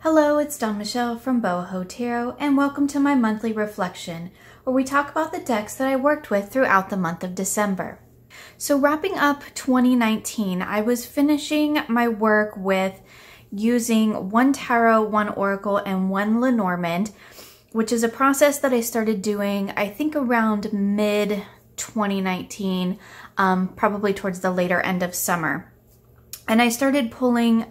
Hello, it's Dawn Michelle from Mojo Tarot, and welcome to my monthly reflection, where we talk about the decks that I worked with throughout the month of December. So wrapping up 2019, I was finishing my work with using one tarot, one oracle, and one Lenormand, which is a process that I started doing, I think around mid-2019, probably towards the later end of summer. And I started pulling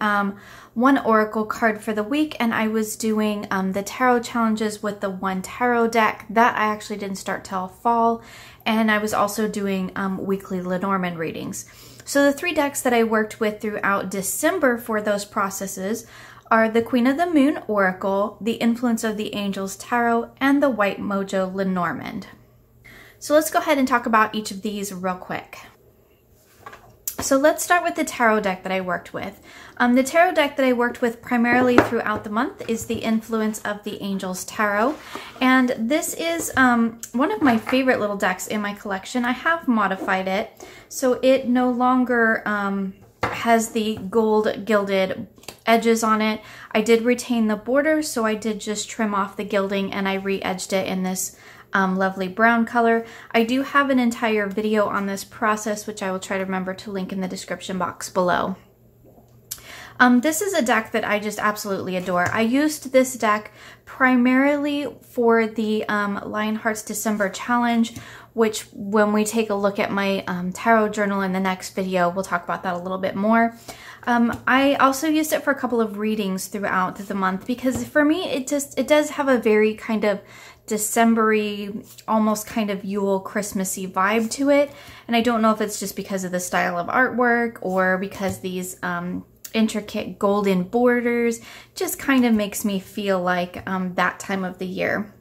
one oracle card for the week, and I was doing the tarot challenges with the one tarot deck. That I actually didn't start till fall, and I was also doing weekly Lenormand readings. So the three decks that I worked with throughout December for those processes are the Queen of the Moon Oracle, the Influence of the Angels Tarot, and the White Mojo Lenormand. So let's go ahead and talk about each of these real quick. So let's start with the tarot deck that I worked with. The tarot deck that I worked with primarily throughout the month is the Influence of the Angels Tarot. And this is one of my favorite little decks in my collection. I have modified it, so it no longer has the gold gilded edges on it. I did retain the border, so I did just trim off the gilding and I re-edged it in this lovely brown color. I do have an entire video on this process, which I will try to remember to link in the description box below. This is a deck that I just absolutely adore. I used this deck primarily for the Lionheart's December challenge, which when we take a look at my tarot journal in the next video, we'll talk about that a little bit more. I also used it for a couple of readings throughout the month because for me, it does have a very kind of December-y, almost kind of Yule Christmassy vibe to it. And I don't know if it's just because of the style of artwork or because these intricate golden borders just kind of makes me feel like that time of the year.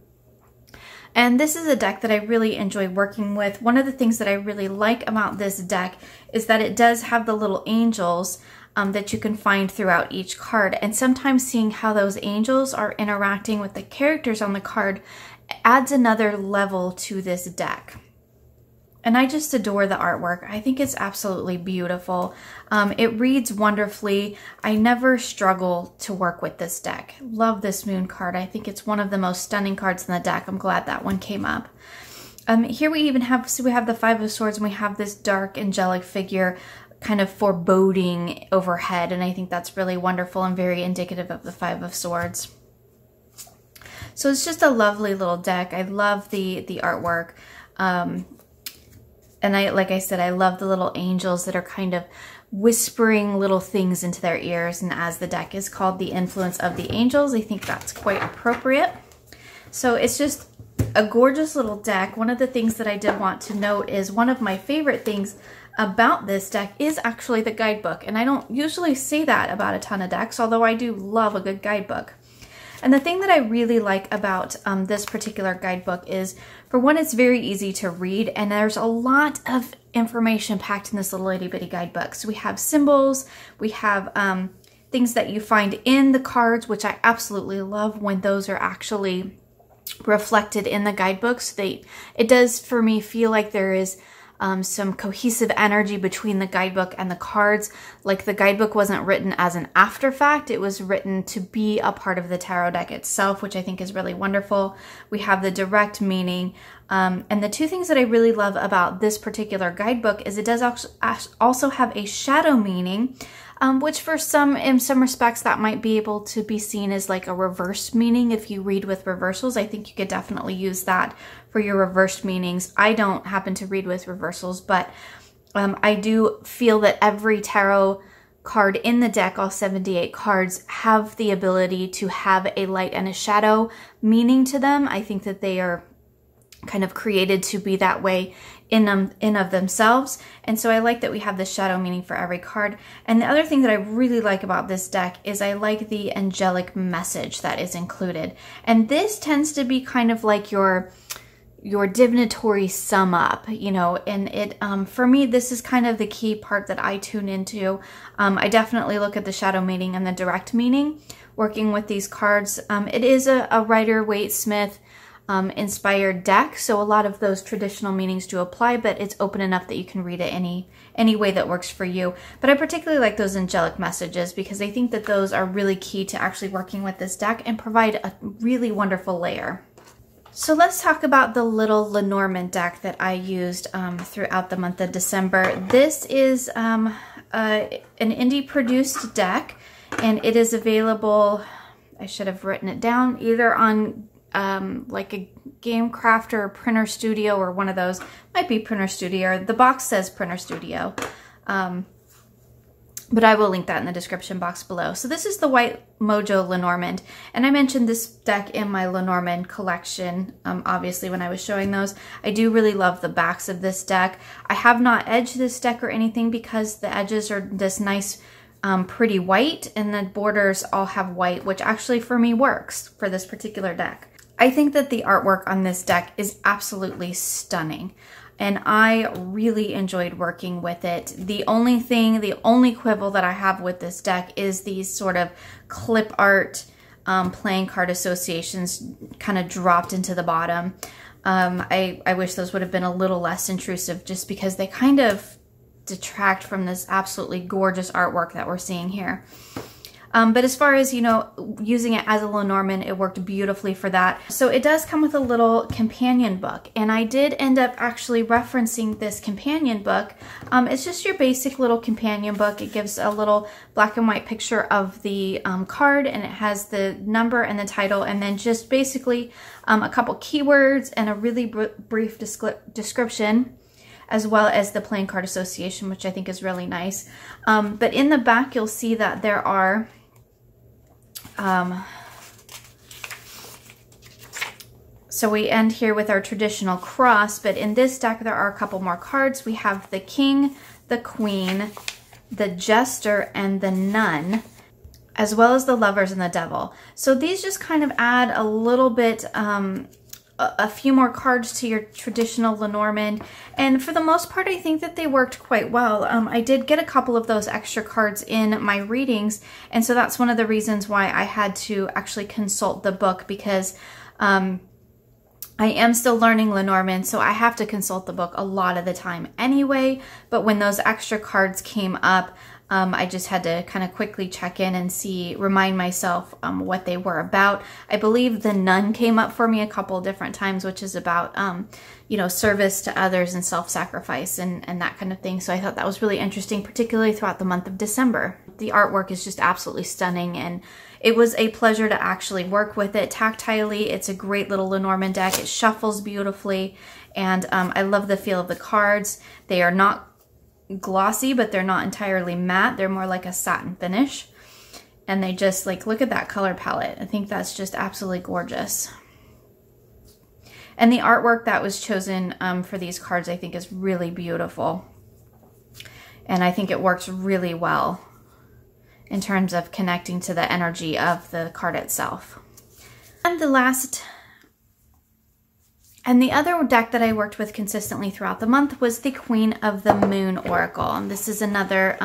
And this is a deck that I really enjoy working with. One of the things that I really like about this deck is that it does have the little angels that you can find throughout each card. And sometimes seeing how those angels are interacting with the characters on the card adds another level to this deck. And I just adore the artwork. I think it's absolutely beautiful. It reads wonderfully. I never struggle to work with this deck. Love this moon card. I think it's one of the most stunning cards in the deck. I'm glad that one came up. Here we even have, so we have the Five of Swords and we have this dark angelic figure kind of foreboding overhead. And I think that's really wonderful and very indicative of the Five of Swords. So it's just a lovely little deck. I love the artwork. And like I said, I love the little angels that are kind of whispering little things into their ears. And as the deck is called the Influence of the Angels, I think that's quite appropriate. So it's just a gorgeous little deck. One of the things that I did want to note is one of my favorite things about this deck is actually the guidebook. And I don't usually say that about a ton of decks, although I do love a good guidebook. And the thing that I really like about this particular guidebook is, for one, it's very easy to read, and there's a lot of information packed in this little itty bitty guidebook. So we have symbols, we have things that you find in the cards, which I absolutely love when those are actually reflected in the guidebooks. It does, for me, feel like there is some cohesive energy between the guidebook and the cards. Like the guidebook wasn't written as an after fact, it was written to be a part of the tarot deck itself, which I think is really wonderful. We have the direct meaning. And the two things that I really love about this particular guidebook is it does also have a shadow meaning, which for in some respects that might be able to be seen as like a reverse meaning. If you read with reversals, I think you could definitely use that for your reversed meanings. I don't happen to read with reversals, but I do feel that every tarot card in the deck, all 78 cards, have the ability to have a light and a shadow meaning to them. I think that they are kind of created to be that way in of themselves. And so I like that we have the shadow meaning for every card. And the other thing that I really like about this deck is I like the angelic message that is included. And this tends to be kind of like your divinatory sum up, you know, and it, for me, this is kind of the key part that I tune into. I definitely look at the shadow meaning and the direct meaning working with these cards. It is a Rider-Waite-Smith inspired deck. So a lot of those traditional meanings do apply, but it's open enough that you can read it any way that works for you. But I particularly like those angelic messages because I think that those are really key to actually working with this deck and provide a really wonderful layer. So let's talk about the little Lenormand deck that I used throughout the month of December. This is an indie produced deck, and it is available, I should have written it down, either on like a Game Crafter or Printer Studio, or one of those. Might be Printer Studio. The box says Printer Studio. But I will link that in the description box below. So this is the white Mojo Lenormand. And I mentioned this deck in my Lenormand collection, obviously, when I was showing those. I do really love the backs of this deck. I have not edged this deck or anything because the edges are this nice, pretty white, and the borders all have white, which actually for me works for this particular deck. I think that the artwork on this deck is absolutely stunning, and I really enjoyed working with it. The only quibble that I have with this deck is these sort of clip art playing card associations kind of dropped into the bottom. I wish those would have been a little less intrusive, just because they kind of detract from this absolutely gorgeous artwork that we're seeing here. But as far as, you know, using it as a Lenormand, it worked beautifully for that. So it does come with a little companion book, and I did end up actually referencing this companion book. It's just your basic little companion book. It gives a little black and white picture of the card, and it has the number and the title, and then just basically a couple keywords and a really brief description, as well as the playing card association, which I think is really nice. But in the back, you'll see that there are so we end here with our traditional cross, but in this deck there are a couple more cards. We have the King, the Queen, the Jester, and the Nun, as well as the Lovers and the Devil. So these just kind of add a little bit, a few more cards to your traditional Lenormand, and for the most part I think that they worked quite well. I did get a couple of those extra cards in my readings, and so that's one of the reasons why I had to actually consult the book, because I am still learning Lenormand, so I have to consult the book a lot of the time anyway, but when those extra cards came up, I just had to kind of quickly check in and remind myself what they were about. I believe the Nun came up for me a couple different times, which is about, you know, service to others and self-sacrifice and that kind of thing. So I thought that was really interesting, particularly throughout the month of December. The artwork is just absolutely stunning, and it was a pleasure to actually work with it tactilely. It's a great little Lenormand deck. It shuffles beautifully, and I love the feel of the cards. They are not glossy, but they're not entirely matte. They're more like a satin finish, and they just, like, look at that color palette. I think that's just absolutely gorgeous. And the artwork that was chosen for these cards I think is really beautiful, and I think it works really well in terms of connecting to the energy of the card itself. And the other deck that I worked with consistently throughout the month was the Queen of the Moon Oracle. And this is another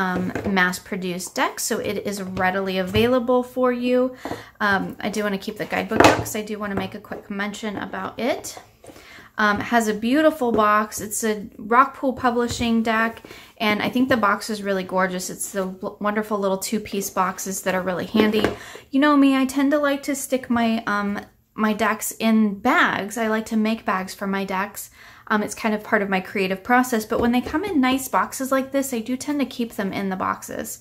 mass-produced deck, so it is readily available for you. I do want to keep the guidebook up because I do want to make a quick mention about it. It has a beautiful box. It's a Rockpool Publishing deck, and I think the box is really gorgeous. It's the wonderful little two-piece boxes that are really handy. You know me, I tend to like to stick my my decks in bags. I like to make bags for my decks. It's kind of part of my creative process, but when they come in nice boxes like this, I do tend to keep them in the boxes.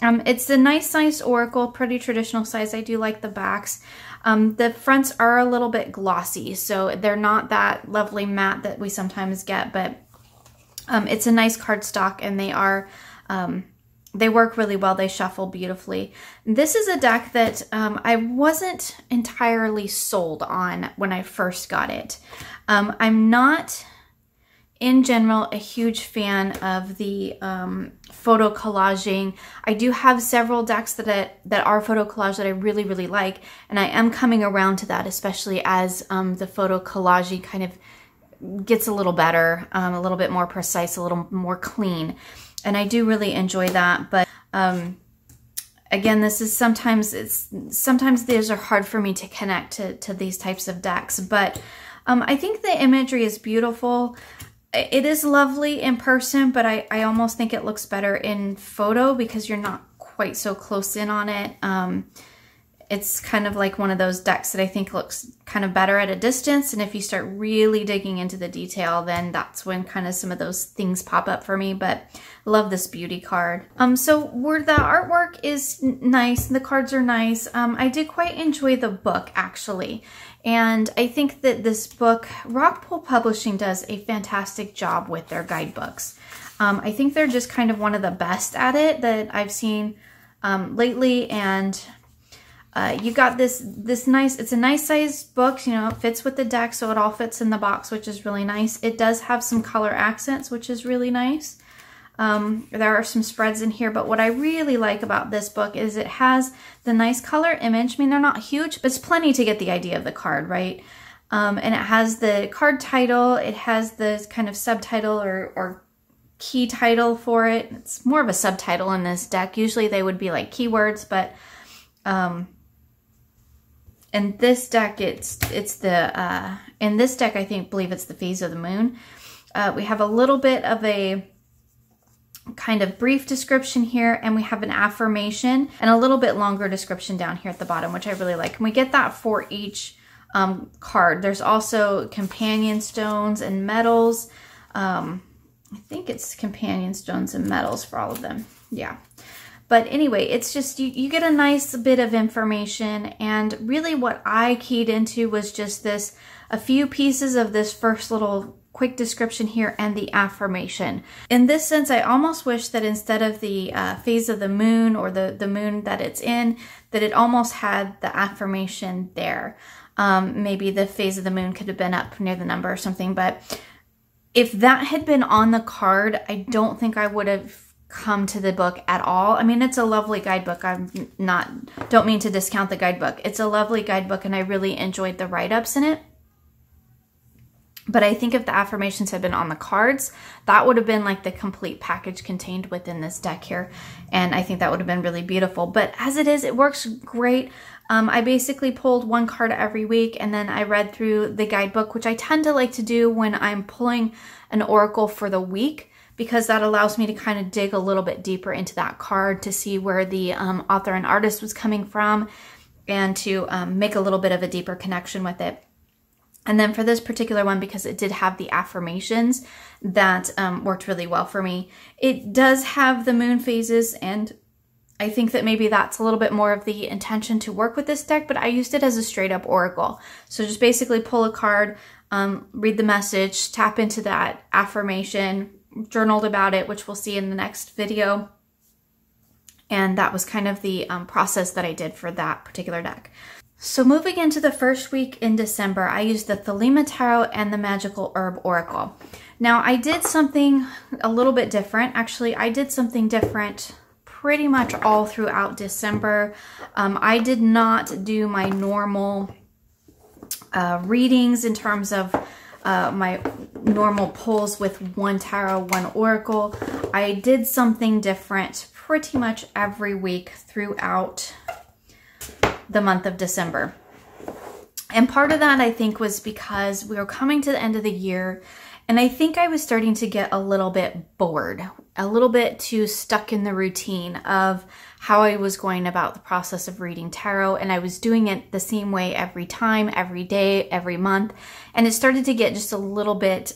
It's a nice sized oracle, pretty traditional size. I do like the backs. The fronts are a little bit glossy, so they're not that lovely matte that we sometimes get, but it's a nice cardstock, and they are they work really well. They shuffle beautifully. This is a deck that I wasn't entirely sold on when I first got it. I'm not, in general, a huge fan of the photo collaging. I do have several decks that are photo collage that I really, really like, and I am coming around to that, especially as the photo collaging kind of gets a little better, a little bit more precise, a little more clean. And I do really enjoy that, but again, this is sometimes these are hard for me to connect to these types of decks, but I think the imagery is beautiful. It is lovely in person, but I almost think it looks better in photo because you're not quite so close in on it. It's kind of like one of those decks that I think looks kind of better at a distance. And if you start really digging into the detail, then that's when kind of some of those things pop up for me. But I love this beauty card. So where the artwork is nice, the cards are nice. I did quite enjoy the book actually. And I think that this book, Rockpool Publishing does a fantastic job with their guidebooks. I think they're just kind of one of the best at it that I've seen lately. And you got this nice, it's a nice size book, you know, it fits with the deck, so it all fits in the box, which is really nice. It does have some color accents, which is really nice. There are some spreads in here, but what I really like about this book is it has the nice color image. I mean, they're not huge, but it's plenty to get the idea of the card, right? And it has the card title, it has the kind of subtitle or key title for it. It's more of a subtitle in this deck. Usually they would be like keywords, but in this deck, it's the, in this deck, I believe it's the phase of the moon. We have a little bit of a kind of brief description here, and we have an affirmation and a little bit longer description down here at the bottom, which I really like. And we get that for each card. There's also companion stones and metals. I think it's companion stones and metals for all of them. Yeah. But anyway, it's just, you get a nice bit of information, and really what I keyed into was just this, a few pieces of this first little quick description here and the affirmation. In this sense, I almost wish that instead of the phase of the moon or the moon that it's in, that it almost had the affirmation there. Maybe the phase of the moon could have been up near the number or something, but if that had been on the card, I don't think I would have come to the book at all. I mean, it's a lovely guidebook. Don't mean to discount the guidebook. It's a lovely guidebook, and I really enjoyed the write-ups in it. But I think if the affirmations had been on the cards, that would have been like the complete package contained within this deck here. And I think that would have been really beautiful. But as it is, it works great. I basically pulled one card every week, and then I read through the guidebook, which I tend to like to do when I'm pulling an oracle for the week, because that allows me to kind of dig a little bit deeper into that card to see where the author and artist was coming from, and to make a little bit of a deeper connection with it. And then for this particular one, because it did have the affirmations, that worked really well for me. It does have the moon phases, and I think that maybe that's a little bit more of the intention to work with this deck, but I used it as a straight up oracle. So just basically pull a card, read the message, tap into that affirmation, journaled about it, which we'll see in the next video. And that was kind of the process that I did for that particular deck. So moving into the first week in December, I used the Thelema Tarot and the Magical Herb Oracle. Now, I did something a little bit different. Actually, I did something different pretty much all throughout December. I did not do my normal readings in terms of my normal pulls with one tarot, one oracle. I did something different pretty much every week throughout the month of December. And part of that, I think, was because we were coming to the end of the year, and I think I was starting to get a little bit bored, a little bit too stuck in the routine of how I was going about the process of reading tarot, and I was doing it the same way every time, every day, every month, and it started to get just a little bit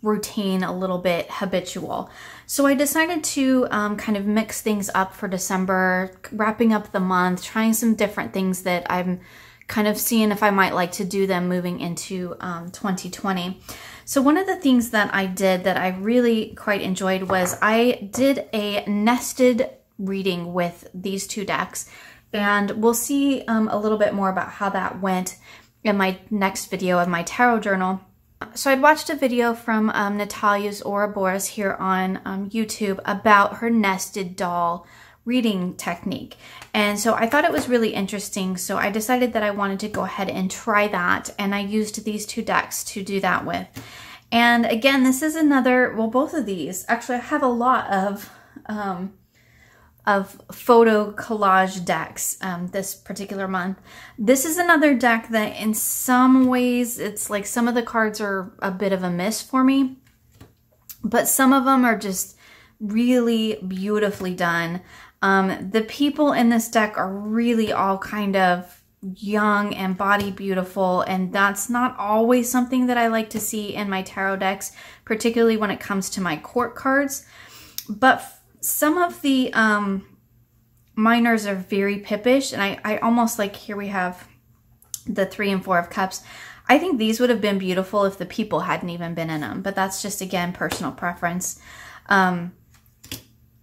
routine, a little bit habitual. So I decided to kind of mix things up for December, wrapping up the month, trying some different things that I'm kind of seeing if I might like to do them moving into 2020. So one of the things that I did that I really quite enjoyed was I did a nested reading with these two decks, and we'll see a little bit more about how that went in my next video of my tarot journal. So I'd watched a video from Natalia's Ouroboros here on YouTube about her nested doll reading technique. And so I thought it was really interesting. So I decided that I wanted to go ahead and try that. And I used these two decks to do that with. And again, this is another, well, both of these, actually I have a lot of of photo collage decks this particular month. This is another deck that in some ways, it's like some of the cards are a bit of a miss for me, but some of them are just really beautifully done. The people in this deck are really all kind of young and body beautiful, and that's not always something that I like to see in my tarot decks, particularly when it comes to my court cards. But some of the minors are very pippish, and I almost like, here we have the 3 and 4 of Cups. I think these would have been beautiful if the people hadn't even been in them, but that's just, again, personal preference.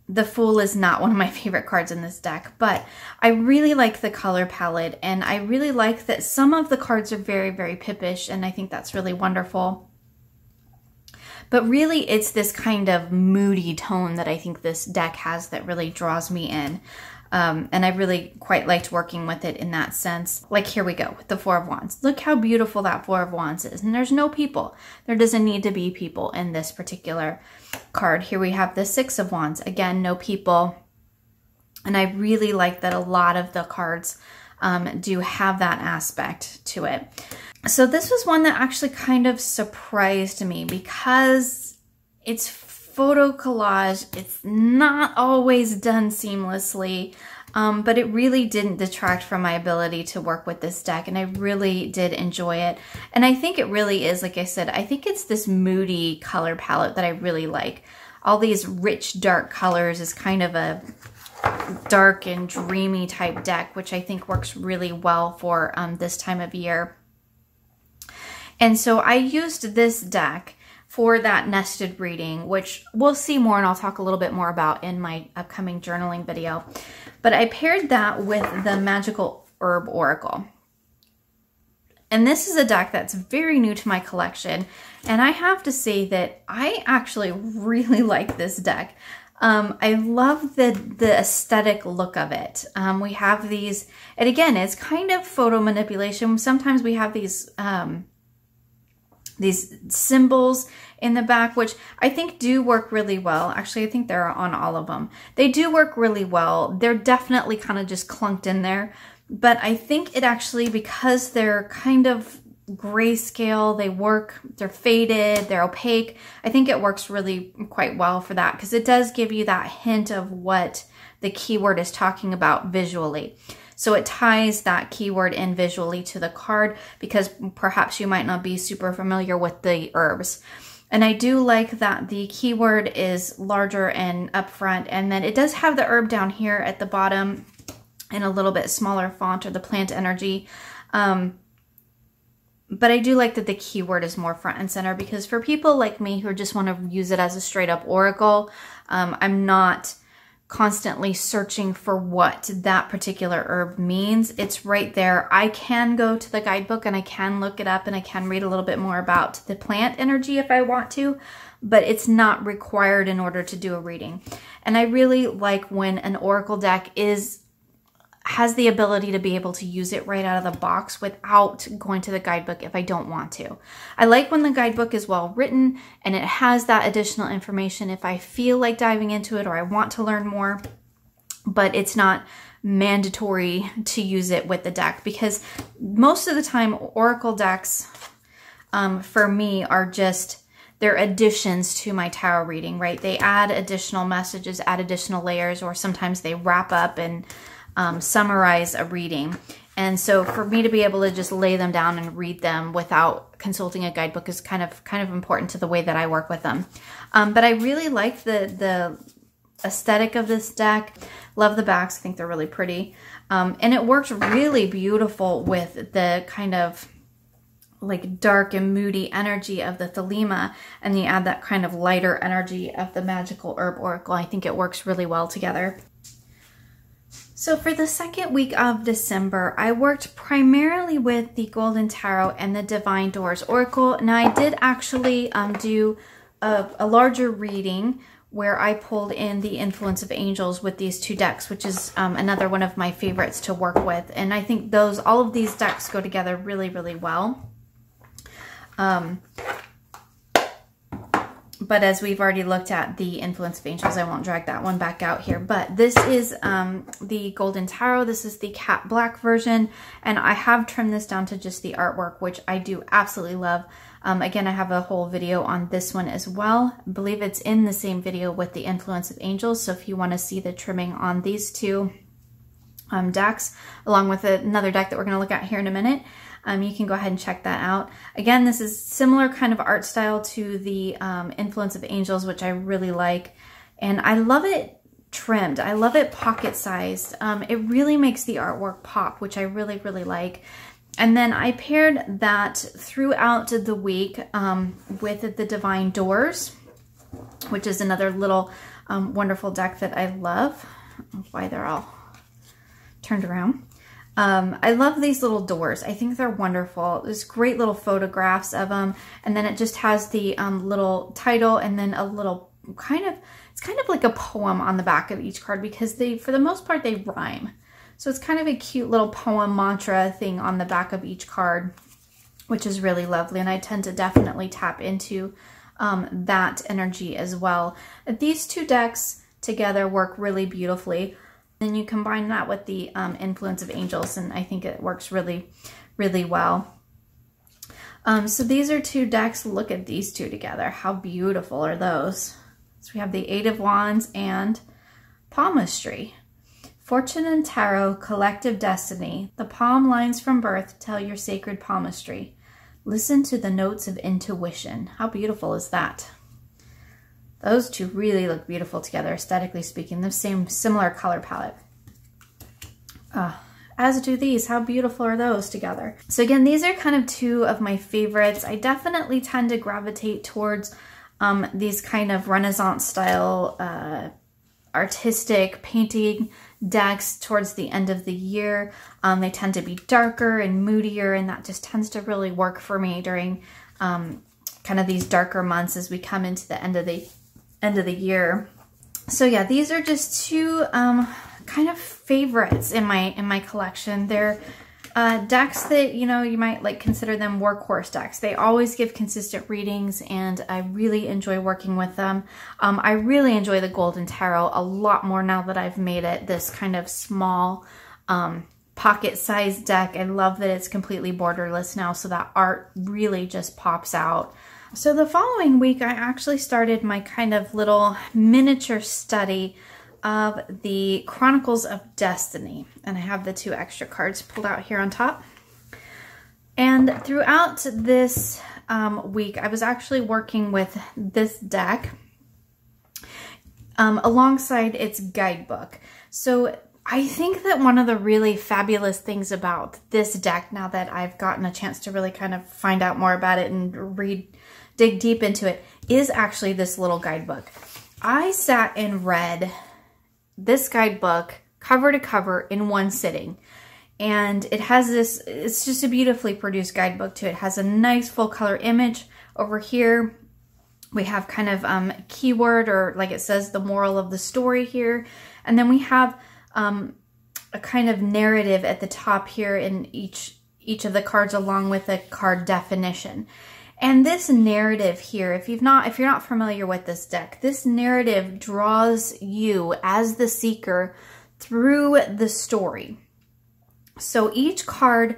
The Fool is not one of my favorite cards in this deck, but I really like the color palette, and I really like that some of the cards are very, very pippish, and I think that's really wonderful. But really, it's this kind of moody tone that I think this deck has that really draws me in. And I really quite liked working with it in that sense. Like, here we go with the 4 of Wands. Look how beautiful that 4 of Wands is. And there's no people. There doesn't need to be people in this particular card. Here we have the 6 of Wands. Again, no people. And I really like that a lot of the cards do have that aspect to it. So this was one that actually kind of surprised me because it's photo collage. It's not always done seamlessly, but it really didn't detract from my ability to work with this deck, and I really did enjoy it. And I think it really is, like I said, I think it's this moody color palette that I really like. All these rich, dark colors is kind of a dark and dreamy type deck, which I think works really well for this time of year. And so I used this deck for that nested reading, which we'll see more and I'll talk a little bit more about in my upcoming journaling video. But I paired that with the Magical Herb Oracle. And this is a deck that's very new to my collection. And I have to say that I actually really like this deck. I love the aesthetic look of it. We have these, and again, it's kind of photo manipulation. Sometimes we have these symbols in the back, which I think do work really well. Actually, I think they're on all of them. They do work really well. They're definitely kind of just clunked in there. But I think it actually, because they're kind of grayscale, they work, they're faded, they're opaque. I think it works really quite well for that because it does give you that hint of what the keyword is talking about visually. So it ties that keyword in visually to the card because perhaps you might not be super familiar with the herbs. And I do like that the keyword is larger and upfront, and then it does have the herb down here at the bottom in a little bit smaller font, or the plant energy. But I do like that the keyword is more front and center because for people like me who just want to use it as a straight up oracle, I'm not constantly searching for what that particular herb means. It's right there. I can go to the guidebook and I can look it up and I can read a little bit more about the plant energy if I want to, but it's not required in order to do a reading. And I really like when an oracle deck has the ability to be able to use it right out of the box without going to the guidebook if I don't want to. I like when the guidebook is well written and it has that additional information if I feel like diving into it or I want to learn more, but it's not mandatory to use it with the deck because most of the time oracle decks for me are just, they're additions to my tarot reading, right? They add additional messages, add additional layers, or sometimes they wrap up and summarize a reading. And so for me to be able to just lay them down and read them without consulting a guidebook is kind of important to the way that I work with them. But I really like the aesthetic of this deck. Love the backs. I think they're really pretty. And it works really beautiful with the kind of like dark and moody energy of the Thelema, and you add that kind of lighter energy of the Magical Herb Oracle. I think it works really well together. So for the second week of December, I worked primarily with the Golden Tarot and the Divine Doors Oracle. Now I did actually do a larger reading where I pulled in the Influence of Angels with these two decks, which is another one of my favorites to work with. And I think all of these decks go together really, really well. But But as we've already looked at the Influence of Angels, I won't drag that one back out here. But this is the Golden Tarot. This is the Cat Black version. And I have trimmed this down to just the artwork, which I do absolutely love. Again, I have a whole video on this one as well. I believe it's in the same video with the Influence of Angels. So if you want to see the trimming on these two decks, along with another deck that we're going to look at here in a minute, you can go ahead and check that out. Again, this is similar kind of art style to the Influence of Angels, which I really like. And I love it trimmed. I love it pocket sized. It really makes the artwork pop, which I really, really like. And then I paired that throughout the week with the Divine Doors, which is another little wonderful deck that I love. I don't know why they're all turned around. I love these little doors. I think they're wonderful. There's great little photographs of them. And then it just has the little title and then a little it's kind of like a poem on the back of each card because for the most part, they rhyme. So it's kind of a cute little poem mantra thing on the back of each card, which is really lovely. And I tend to definitely tap into that energy as well. These two decks together work really beautifully. Then you combine that with the Influence of Angels, and I think it works really, really well. So these are two decks. Look at these two together. How beautiful are those? So we have the Eight of Wands and Palmistry. Fortune and Tarot, Collective Destiny. The palm lines from birth tell your sacred palmistry. Listen to the notes of intuition. How beautiful is that? Those two really look beautiful together, aesthetically speaking. The similar color palette. As do these. How beautiful are those together? So again, these are kind of two of my favorites. I definitely tend to gravitate towards these kind of Renaissance style artistic painting decks towards the end of the year. They tend to be darker and moodier, and that just tends to really work for me during kind of these darker months as we come into the end of the year. So yeah, these are just two kind of favorites in my collection. They're decks that, you know, you might like consider them workhorse decks. They always give consistent readings, and I really enjoy working with them. I really enjoy the Golden Tarot a lot more now that I've made it this kind of small pocket-sized deck. I love that it's completely borderless now, so that art really just pops out. So the following week, I actually started my kind of little miniature study of the Chronicles of Destiny. And I have the two extra cards pulled out here on top. And throughout this week, I was actually working with this deck alongside its guidebook. So I think that one of the really fabulous things about this deck, now that I've gotten a chance to really kind of find out more about it and dig deep into it, is actually this little guidebook. I sat and read this guidebook cover to cover in one sitting. And it has this, it's just a beautifully produced guidebook too. It has a nice full color image. Over here, we have kind of keyword, or like it says, the moral of the story here. And then we have a kind of narrative at the top here in each of the cards, along with a card definition. And this narrative here, if you're not familiar with this deck, this narrative draws you as the seeker through the story. So each card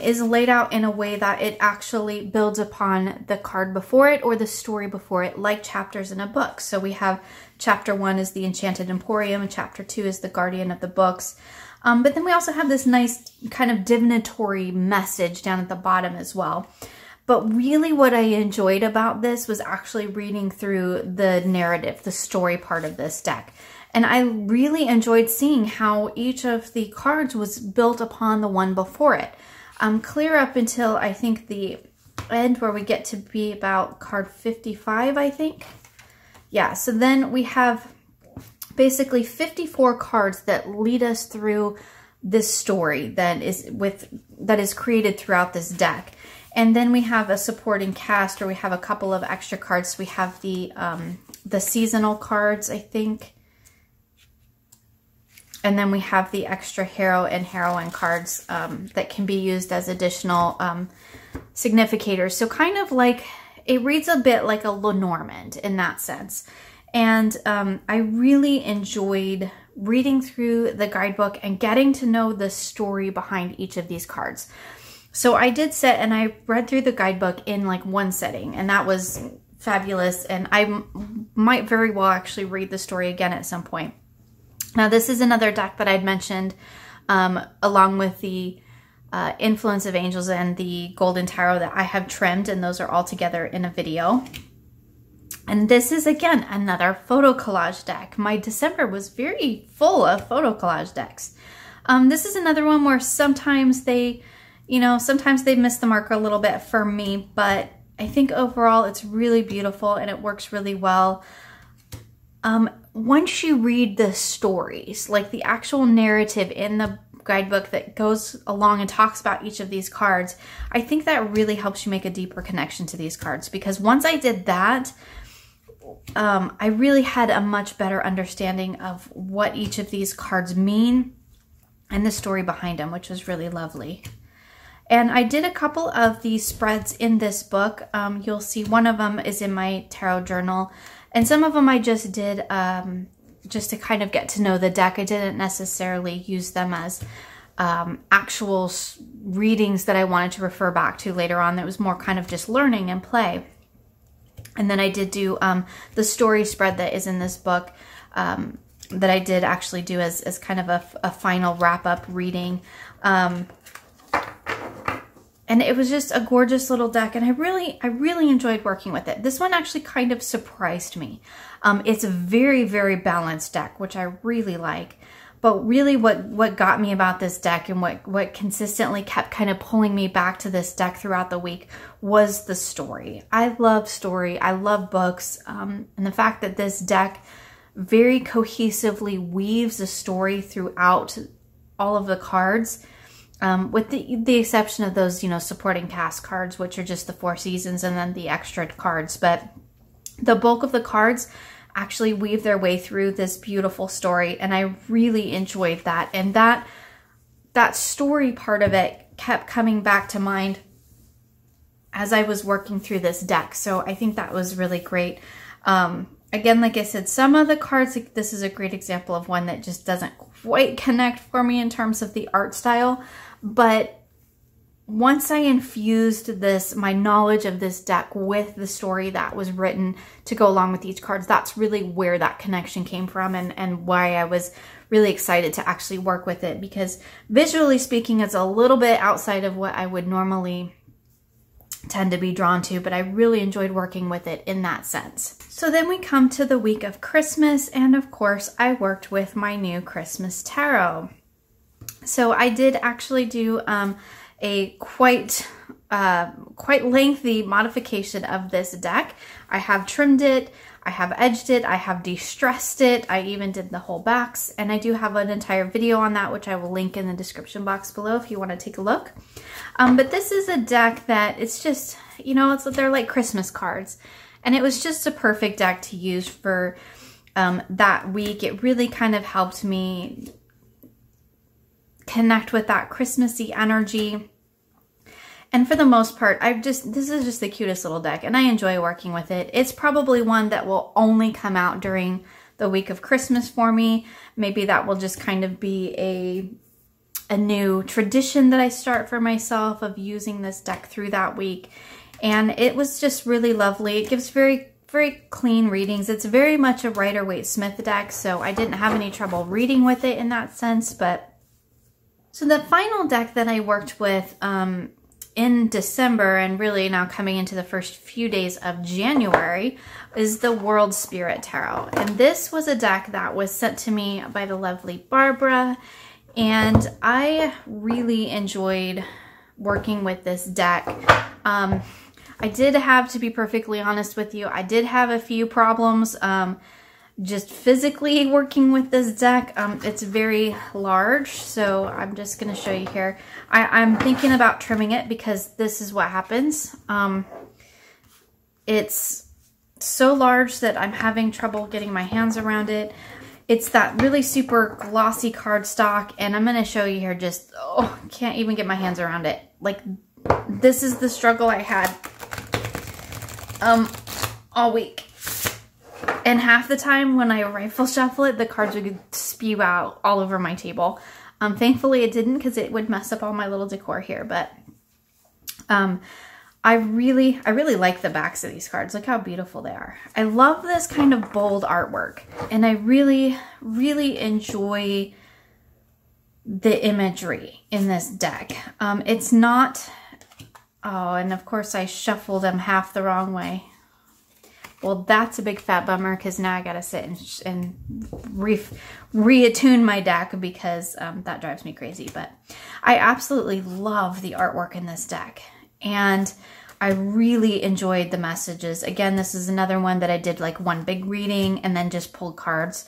is laid out in a way that it actually builds upon the card before it or the story before it, like chapters in a book. So we have chapter 1 is the Enchanted Emporium, and chapter 2 is the Guardian of the Books. But then we also have this nice kind of divinatory message down at the bottom as well. But really what I enjoyed about this was actually reading through the narrative, the story part of this deck. And I really enjoyed seeing how each of the cards was built upon the one before it. Clear up until I think the end, where we get to be about card 55, I think. Yeah, so then we have basically 54 cards that lead us through this story that is created throughout this deck. And then we have a supporting cast, or we have a couple of extra cards. We have the seasonal cards, I think. And then we have the extra hero and heroine cards that can be used as additional significators. So kind of like it reads a bit like a Lenormand in that sense. And I really enjoyed reading through the guidebook and getting to know the story behind each of these cards. So I did sit and I read through the guidebook in like one sitting, and that was fabulous. And I might very well actually read the story again at some point. Now, this is another deck that I'd mentioned along with the Influence of Angels and the Golden Tarot that I have trimmed, and those are all together in a video. And this is, again, another photo collage deck. My December was very full of photo collage decks. This is another one where sometimes they, sometimes they miss the mark a little bit for me, but I think overall it's really beautiful and it works really well. Once you read the stories, like the actual narrative in the guidebook that goes along and talks about each of these cards, I think that really helps you make a deeper connection to these cards, because once I did that, I really had a much better understanding of what each of these cards mean and the story behind them, which was really lovely. And I did a couple of these spreads in this book. You'll see one of them is in my tarot journal, and some of them I just did just to kind of get to know the deck. I didn't necessarily use them as actual readings that I wanted to refer back to later on. That was more kind of just learning and play. And then I did do the story spread that is in this book that I did actually do as kind of a final wrap-up reading. And it was just a gorgeous little deck, and I really enjoyed working with it. This one actually kind of surprised me. It's a very, very balanced deck, which I really like. But really what got me about this deck and what consistently kept kind of pulling me back to this deck throughout the week was the story. I love story. I love books. And the fact that this deck very cohesively weaves a story throughout all of the cards, with the exception of those, supporting cast cards, which are just the 4 seasons and then the extra cards. But the bulk of the cards actually weave their way through this beautiful story, and I really enjoyed that. And that story part of it kept coming back to mind as I was working through this deck. So I think that was really great. Again, like I said, some of the cards, this is a great example of one that just doesn't quite connect for me in terms of the art style. But once I infused my knowledge of this deck with the story that was written to go along with each card, that's really where that connection came from, and why I was really excited to actually work with it, because visually speaking, it's a little bit outside of what I would normally tend to be drawn to, but I really enjoyed working with it in that sense. So then we come to the week of Christmas, and of course I worked with my new Christmas tarot. So I did actually do a quite lengthy modification of this deck. I have trimmed it, I have edged it, I have de-stressed it, I even did the whole backs, and I do have an entire video on that, which I will link in the description box below if you want to take a look. But this is a deck that it's just, they're like Christmas cards, and it was just a perfect deck to use for that week. It really kind of helped me connect with that Christmassy energy. And for the most part, this is just the cutest little deck, and I enjoy working with it. It's probably one that will only come out during the week of Christmas for me. Maybe that will just kind of be a new tradition that I start for myself of using this deck through that week. And it was just really lovely. It gives very, very clean readings. It's very much a Rider-Waite-Smith deck, so I didn't have any trouble reading with it in that sense. So the final deck that I worked with in December, and really now coming into the first few days of January, is the World Spirit Tarot. And this was a deck that was sent to me by the lovely Barbara, and I really enjoyed working with this deck. I did have, to be perfectly honest with you, I did have a few problems just physically working with this deck. It's very large, so I'm just going to show you here. I'm thinking about trimming it because this is what happens. It's so large that I'm having trouble getting my hands around it. It's that really super glossy cardstock, and I'm going to show you here just, can't even get my hands around it. Like, this is the struggle I had all week. And half the time when I rifle shuffle it, the cards would spew out all over my table. Thankfully it didn't, because it would mess up all my little decor here, but I really like the backs of these cards. Look how beautiful they are. I love this kind of bold artwork, and I really enjoy the imagery in this deck. It's not, oh, and of course I shuffled them half the wrong way. Well, that's a big fat bummer, because now I gotta sit and reattune my deck, because that drives me crazy. But I absolutely love the artwork in this deck, and I really enjoyed the messages. Again, this is another one that I did like one big reading and then just pulled cards,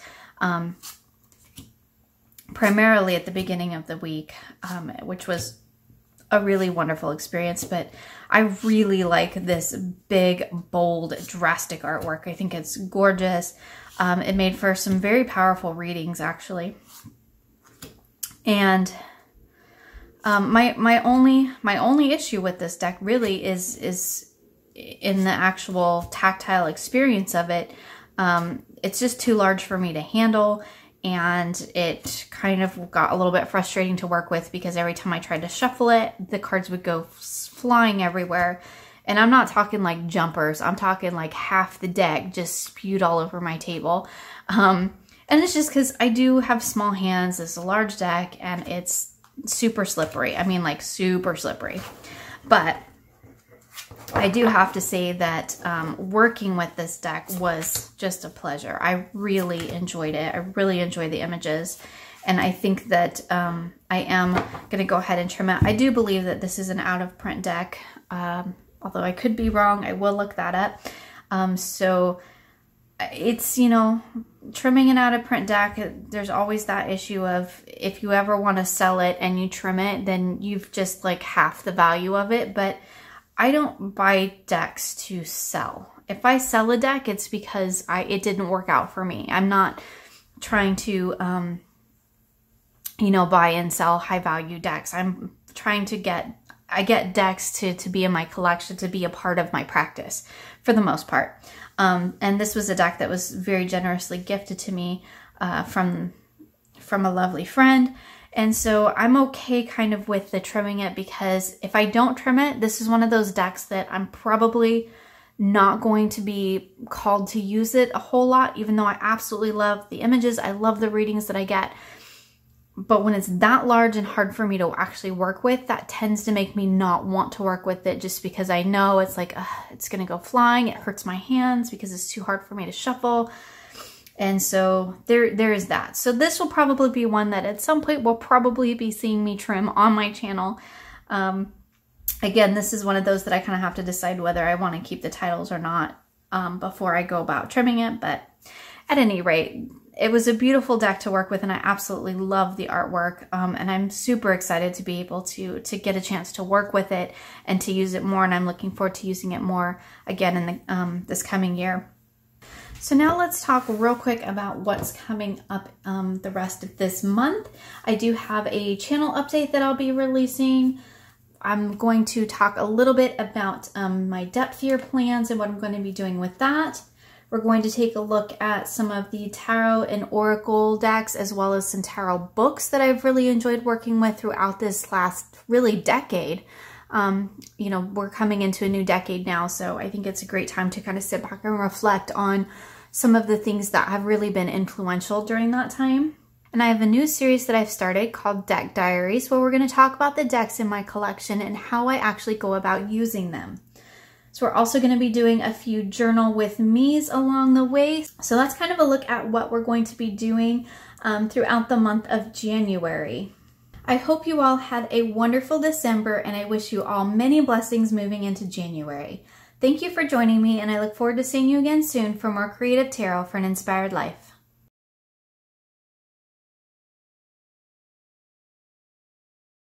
primarily at the beginning of the week, which was a really wonderful experience. But I really like this big, bold, drastic artwork. I think it's gorgeous. It made for some very powerful readings, actually. And my only issue with this deck really is in the actual tactile experience of it. It's just too large for me to handle. And it kind of got a little bit frustrating to work with, because every time I tried to shuffle it, the cards would go flying everywhere. And I'm not talking like jumpers. I'm talking like half the deck just spewed all over my table. And it's just because I do have small hands. It's a large deck, and it's super slippery. I mean, like super slippery. But I do have to say that working with this deck was just a pleasure. I really enjoyed it. I really enjoyed the images. And I think that I am going to go ahead and trim it. I do believe that this is an out-of-print deck. Although I could be wrong. I will look that up. So it's, you know, trimming an out-of-print deck, there's always that issue of if you ever want to sell it and you trim it, then you've just like half the value of it. But I don't buy decks to sell. If I sell a deck, it's because it didn't work out for me. I'm not trying to, you know, buy and sell high value decks. I'm trying to I get decks to be in my collection, to be a part of my practice for the most part. And this was a deck that was very generously gifted to me from a lovely friend. And so I'm okay kind of with the trimming it, because if I don't trim it, this is one of those decks that I'm probably not going to be called to use it a whole lot, even though I absolutely love the images. I love the readings that I get. But when it's that large and hard for me to actually work with, that tends to make me not want to work with it, just because I know it's like, it's going to go flying. It hurts my hands because it's too hard for me to shuffle. And so there is that. So this will probably be one that at some point will probably be seeing me trim on my channel. Again, this is one of those that I kind of have to decide whether I want to keep the titles or not before I go about trimming it. But at any rate, it was a beautiful deck to work with, and I absolutely love the artwork. And I'm super excited to be able to get a chance to work with it and to use it more. And I'm looking forward to using it more again in the, this coming year. So now let's talk real quick about what's coming up the rest of this month. I do have a channel update that I'll be releasing. I'm going to talk a little bit about my depth year plans and what I'm going to be doing with that. We're going to take a look at some of the tarot and oracle decks, as well as some tarot books that I've really enjoyed working with throughout this last really decade. You know, we're coming into a new decade now, so I think it's a great time to kind of sit back and reflect on some of the things that have really been influential during that time. And I have a new series that I've started called Deck Diaries, where we're going to talk about the decks in my collection and how I actually go about using them. So we're also going to be doing a few journal with me's along the way. So that's kind of a look at what we're going to be doing throughout the month of January. I hope you all had a wonderful December, and I wish you all many blessings moving into January. Thank you for joining me, and I look forward to seeing you again soon for more creative tarot for an inspired life.